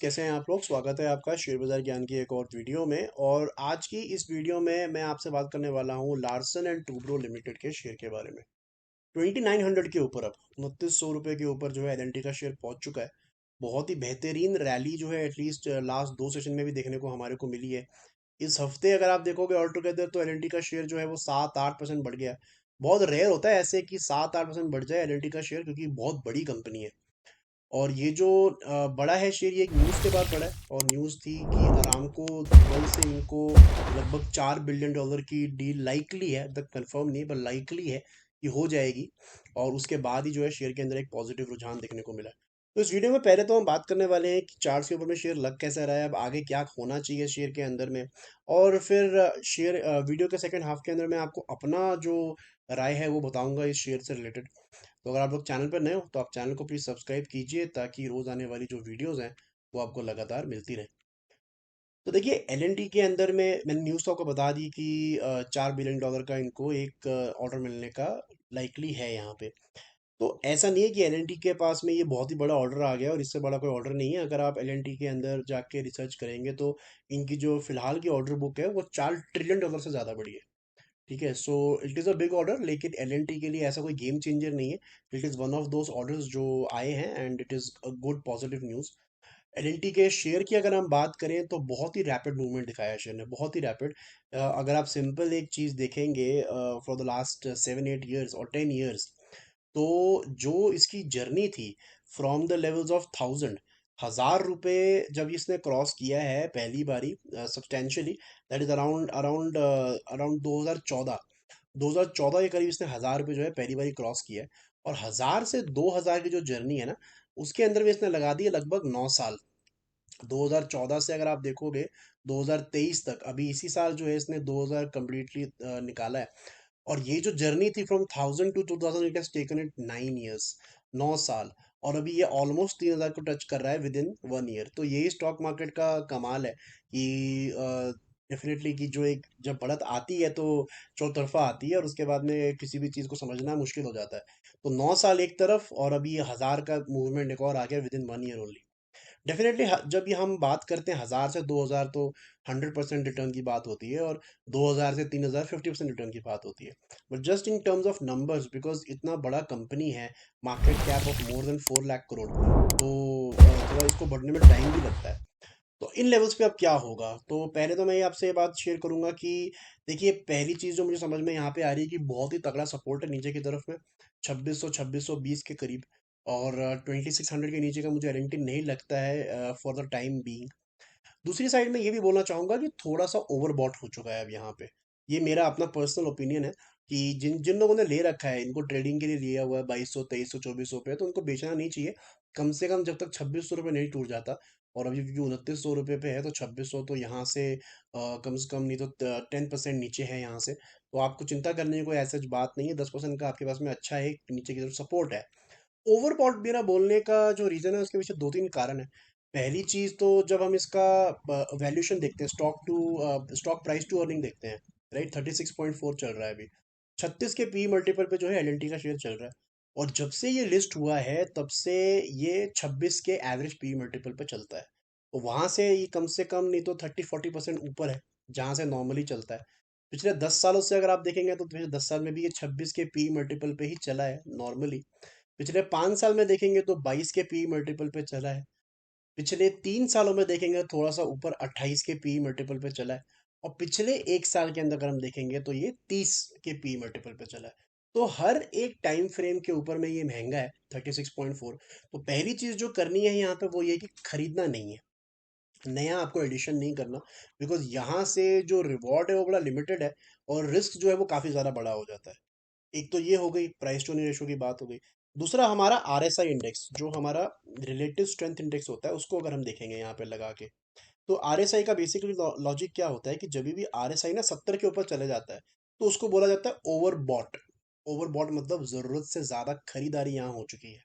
कैसे हैं आप लोग। स्वागत है आपका शेयर बाजार ज्ञान की एक और वीडियो में। और आज की इस वीडियो में मैं आपसे बात करने वाला हूं लार्सन एंड टूब्रो लिमिटेड के शेयर के बारे में। 2900 के ऊपर, अब 2900 रुपये के ऊपर जो है एलएनटी का शेयर पहुंच चुका है। बहुत ही बेहतरीन रैली जो है एटलीस्ट लास्ट दो सेशन में भी देखने को हमारे को मिली है। इस हफ्ते अगर आप देखोगे ऑल टुगेदर तो एलएनटी का शेयर जो है वो 7-8% बढ़ गया है। बहुत रेयर होता है ऐसे कि 7-8% बढ़ जाए एलएनटी का शेयर, क्योंकि बहुत बड़ी कंपनी है। और ये जो बड़ा है शेयर, ये एक न्यूज़ के बाद बढ़ा है। और न्यूज़ थी कि अरामको कल से इनको लगभग $4 बिलियन की डील लाइकली है, तक कंफर्म नहीं है पर लाइकली है कि हो जाएगी। और उसके बाद ही जो है शेयर के अंदर एक पॉजिटिव रुझान देखने को मिला है। तो इस वीडियो में पहले तो हम बात करने वाले हैं कि चार्ट्स के ऊपर में शेयर लग कैसा रहा है, अब आगे क्या होना चाहिए शेयर के अंदर में। और फिर शेयर वीडियो के सेकंड हाफ के अंदर मैं आपको अपना जो राय है वो बताऊंगा इस शेयर से रिलेटेड। तो अगर आप लोग चैनल पर नए हो तो आप चैनल को प्लीज़ सब्सक्राइब कीजिए, ताकि रोज़ आने वाली जो वीडियोस हैं वो आपको लगातार मिलती रहे। तो देखिए एलएनटी के अंदर में मैंने न्यूज़ तो आपको बता दी कि $4 बिलियन का इनको एक ऑर्डर मिलने का लाइकली है यहाँ पे। तो ऐसा नहीं है कि एलएनटी के पास में ये बहुत ही बड़ा ऑर्डर आ गया और इससे बड़ा कोई ऑर्डर नहीं है। अगर आप एलएनटी के अंदर जाके रिसर्च करेंगे तो इनकी जो फिलहाल की ऑर्डर बुक है वो $4 ट्रिलियन से ज़्यादा बड़ी है। ठीक है, so it is a big order, लेकिन एलएनटी के लिए ऐसा कोई गेम चेंजर नहीं है। It is one of those orders जो आए हैं and it is a good positive news. LNT के शेयर की अगर हम बात करें तो बहुत ही रैपिड मूवमेंट दिखाया है शेयर ने, बहुत ही रैपिड। अगर आप सिंपल एक चीज़ देखेंगे फॉर द लास्ट 7-8 ईयर्स और 10 ईयर्स, तो जो इसकी जर्नी थी फ्रॉम द लेवल्स ऑफ 1000 रुपये, जब इसने क्रॉस किया है पहली बारी substantially, that is around around around 2014 के करीब इसने 1000 रुपये जो है पहली बारी क्रॉस किया है। और 1000 से 2000 की जो जर्नी है ना, उसके अंदर भी इसने लगा दिए लगभग 9 साल। 2014 से अगर आप देखोगे 2023 तक, अभी इसी साल जो है इसने 2000 कम्प्लीटली निकाला है। और ये जो जर्नी थी from 1000 to 2000, it has taken it 9 years, 9 साल। और अभी ये ऑलमोस्ट 3000 को टच कर रहा है विद इन 1 ईयर। तो यही स्टॉक मार्केट का कमाल है कि डेफिनेटली कि जो एक जब बढ़त आती है तो चौतरफा आती है, और उसके बाद में किसी भी चीज़ को समझना मुश्किल हो जाता है। तो 9 साल एक तरफ, और अभी ये 1000 का मूवमेंट एक और आ गया with in 1 year only. Definitely जब ये हम बात करते हैं 1000 से 2000, तो 100% रिटर्न की बात होती है, और 2000 से 3000 50% रिटर्न की बात होती है। But just in terms of numbers, because इतना बड़ा कंपनी है, market cap of more than 4 lakh crore, तो थोड़ा इसको बढ़ने में टाइम भी लगता है। तो इन लेवल्स पे अब क्या होगा, तो पहले तो मैं ये आपसे ये बात शेयर करूंगा कि देखिए पहली चीज़ जो मुझे समझ में यहाँ पे आ रही है कि बहुत ही तगड़ा सपोर्ट है नीचे की तरफ में, 2600 2620 के करीब। और 2600 के नीचे का मुझे गारंटी नहीं लगता है फॉर द टाइम बीइंग। दूसरी साइड में ये भी बोलना चाहूंगा कि थोड़ा सा ओवरबॉट हो चुका है अब यहाँ पे। ये मेरा अपना पर्सनल ओपिनियन है कि जिन जिन लोगों ने ले रखा है, इनको ट्रेडिंग के लिए लिया हुआ है 2200 2300 2400 पे, तो उनको बेचना नहीं चाहिए। कम से कम जब तक 2600 रुपये नहीं टूट जाता। और अभी क्योंकि 2900 रुपये पे है, तो 2600 तो यहाँ से कम नहीं तो 10% नीचे है यहाँ से। तो आपको चिंता करने की कोई ऐसा बात नहीं है, 10% का आपके पास में अच्छा है, नीचे की तरफ सपोर्ट है। ओवरबॉट मेरा बोलने का जो रीज़न है उसके पीछे दो तीन कारण है। पहली चीज़ तो जब हम इसका वैल्यूएशन देखते हैं, स्टॉक प्राइस टू अर्निंग देखते हैं, राइट, 36.4 चल रहा है अभी। 36 के पी मल्टीपल पे जो है एलएनटी का शेयर चल रहा है। और जब से ये लिस्ट हुआ है तब से ये 26 के एवरेज पी मल्टीपल पे चलता है। तो वहां से कम नहीं तो 30-40% ऊपर है, जहां से नॉर्मली चलता है। पिछले 10 सालों से अगर आप देखेंगे तो पिछले 10 साल में भी ये 26 के पी मल्टीपल पे ही चला है नॉर्मली। पिछले 5 साल में देखेंगे तो 22 के पी मल्टीपल पे चला है। पिछले 3 सालों में देखेंगे तो थोड़ा सा ऊपर 28 के पी मल्टीपल पे चला है। और पिछले 1 साल के अंदर अगर हम देखेंगे तो ये 30 के पी मल्टीपल पे चला है। तो हर एक टाइम फ्रेम के ऊपर में ये महंगा है 36.4। तो पहली चीज जो करनी है यहाँ पे वो ये कि खरीदना नहीं है, नया आपको एडिशन नहीं करना। बिकॉज यहाँ से जो रिवॉर्ड है वो बड़ा लिमिटेड है, और रिस्क जो है वो काफी ज्यादा बड़ा हो जाता है। एक तो ये हो गई प्राइस टू अर्निंग रेशो की बात हो गई। दूसरा हमारा आरएसआई इंडेक्स, जो हमारा रिलेटिव स्ट्रेंथ इंडेक्स होता है, उसको अगर हम देखेंगे यहाँ पे लगा के, तो आरएसआई का बेसिकली लॉजिक क्या होता है कि जब भी आरएसआई ना 70 के ऊपर चले जाता है तो उसको बोला जाता है ओवरबॉट। ओवरबॉट मतलब जरूरत से ज्यादा खरीदारी यहाँ हो चुकी है।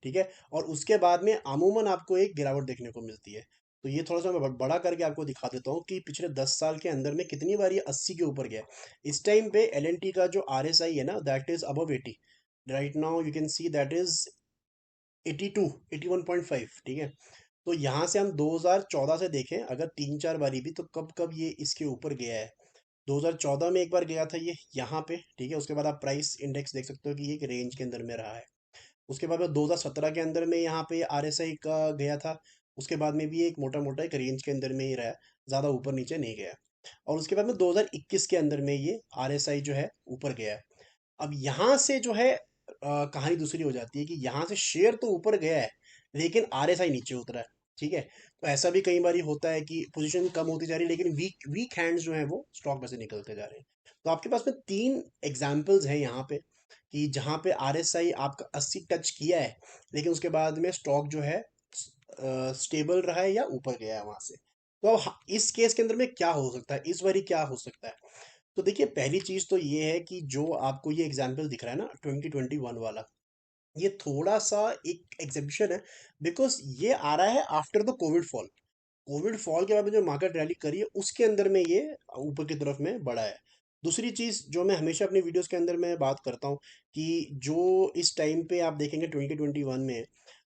ठीक है, और उसके बाद में अमूमन आपको एक गिरावट देखने को मिलती है। तो ये थोड़ा सा मैं बड़ा करके आपको दिखा देता हूँ कि पिछले 10 साल के अंदर में कितनी बार ये 80 के ऊपर गया है। इस टाइम पे एल का जो आरएसआई है ना, that is above 80। Right now you can see that is 82, 81.5। ठीक है, तो यहाँ से हम 2014 से देखें अगर 3-4 बारी भी, तो कब कब ये इसके ऊपर गया है। 2014 में एक बार गया था ये यहाँ पे, ठीक है। उसके बाद आप प्राइस इंडेक्स देख सकते हो कि ये एक रेंज के अंदर में रहा है। उसके बाद में 2017 के अंदर में यहाँ पे आरएसआई का गया था। उसके बाद में भी एक मोटा मोटा एक रेंज के अंदर में ही रहा है, ज़्यादा ऊपर नीचे नहीं गया। और उसके बाद में 2021 के अंदर में ये आरएसआई जो है ऊपर गया है। अब यहाँ से जो है कहानी दूसरी हो जाती है कि यहाँ से शेयर तो ऊपर गया है, लेकिन आरएसआई नीचे उतरा है। ठीक है, तो ऐसा भी कई बार होता है कि पोजीशन कम होती जा रही है, लेकिन वीक वीक हैंड्स जो है वो स्टॉक में से निकलते जा रहे हैं। तो आपके पास में 3 एग्जाम्पल्स हैं यहाँ पे कि जहाँ पे आरएसआई आपका 80 टच किया है, लेकिन उसके बाद में स्टॉक जो है स्टेबल रहा है या ऊपर गया है वहां से। तो अब इस केस के अंदर में क्या हो सकता है, इस बारी क्या हो सकता है। तो देखिए, पहली चीज तो ये है कि जो आपको ये एग्जाम्पल दिख रहा है ना 2021 वाला, ये थोड़ा सा एक एग्जिबिशन है। बिकॉज ये आ रहा है आफ्टर द कोविड फॉल के बाद में जो मार्केट रैली करी है उसके अंदर में ये ऊपर की तरफ में बढ़ा है। दूसरी चीज जो मैं हमेशा अपने वीडियोस के अंदर में बात करता हूँ कि जो इस टाइम पे आप देखेंगे 2021 में,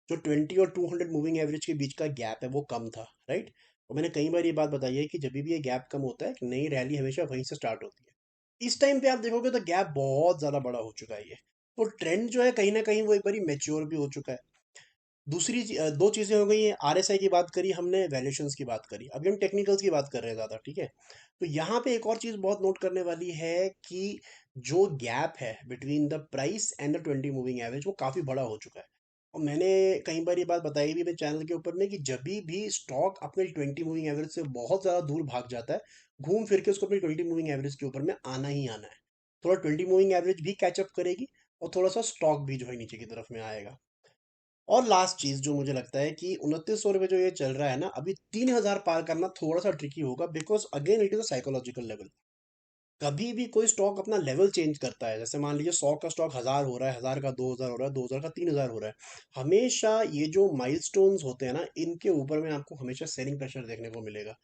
जो 20 और 200 मूविंग एवरेज के बीच का गैप है वो कम था, राइट। और मैंने कई बार ये बात बताई है कि जब भी ये गैप कम होता है कि नई रैली हमेशा वहीं से स्टार्ट होती है। इस टाइम पे आप देखोगे तो गैप बहुत ज्यादा बड़ा हो चुका है ये। तो ट्रेंड जो है कहीं ना कहीं वो एक बारी मेच्योर भी हो चुका है। दो चीजें हो गई हैं, आरएसआई की बात करी हमने, वैल्यूएशंस की बात करी, अभी हम टेक्निकल्स की बात कर रहे हैं ज्यादा, ठीक है। तो यहाँ पे एक और चीज बहुत नोट करने वाली है कि जो गैप है between the price and the 20 moving average वो काफी बड़ा हो चुका है। और मैंने कई बार ये बात बताई भी मेरे चैनल के ऊपर में कि जब भी स्टॉक अपने 20 मूविंग एवरेज से बहुत ज्यादा दूर भाग जाता है, घूम फिर के उसको अपने 20 मूविंग एवरेज के ऊपर में आना ही आना है। थोड़ा 20 मूविंग एवरेज भी कैचअप करेगी और थोड़ा सा स्टॉक भी जो है नीचे की तरफ में आएगा। और लास्ट चीज जो मुझे लगता है कि 2900 रुपये जो ये चल रहा है ना, अभी 3000 पार करना थोड़ा सा ट्रिकी होगा, because again it is a psychological level. कभी भी कोई स्टॉक अपना लेवल चेंज करता है, जैसे मान लीजिए 100 का स्टॉक 1000 हो रहा है, 1000 का 2000 हो रहा है, 2000 का 3000 हो रहा है, हमेशा ये जो माइलस्टोन्स होते हैं ना, इनके ऊपर में आपको हमेशा सेलिंग प्रेशर देखने को मिलेगा,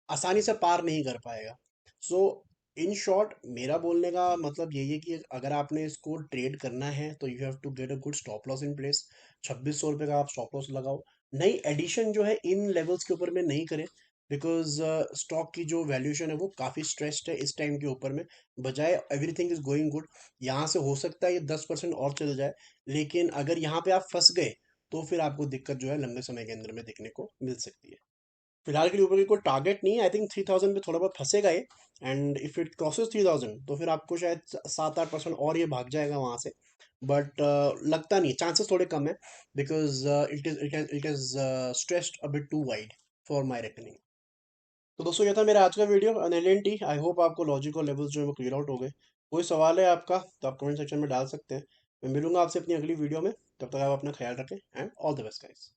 आसानी से पार नहीं कर पाएगा। सो इन शॉर्ट मेरा बोलने का मतलब यही है कि अगर आपने इसको ट्रेड करना है तो you have to get a good stop loss in place. 2600 रुपये का आप स्टॉप लॉस लगाओ। नई एडिशन जो है इन लेवल्स के ऊपर में नहीं करें, बिकॉज स्टॉक की जो वैल्यूएशन है वो काफ़ी स्ट्रेस्ड है इस टाइम के ऊपर में। बजाय एवरीथिंग इज गोइंग गुड, यहाँ से हो सकता है ये 10% और चल जाए, लेकिन अगर यहाँ पे आप फंस गए तो फिर आपको दिक्कत जो है लंबे समय के अंदर में देखने को मिल सकती है। फिलहाल के लिए ऊपर की कोई टारगेट नहीं है, आई थिंक 3000 पे थोड़ा बहुत फंसेगा ये। एंड इफ इट क्रॉसेस 3000 तो फिर आपको शायद 7-8% और ये भाग जाएगा वहां से। बट लगता नहीं, चांसेस थोड़े कम है, because it is stressed a bit too wide for my reckoning. तो दोस्तों ये था मेरा आज का वीडियो एनएलएनटी। आई होप आपको लॉजिक और लेवल्स जो है वो क्लियर आउट हो गए। कोई सवाल है आपका तो आप कमेंट सेक्शन में डाल सकते हैं। मैं मिलूंगा आपसे अपनी अगली वीडियो में, तब तक आप अपना ख्याल रखें and all the best guys.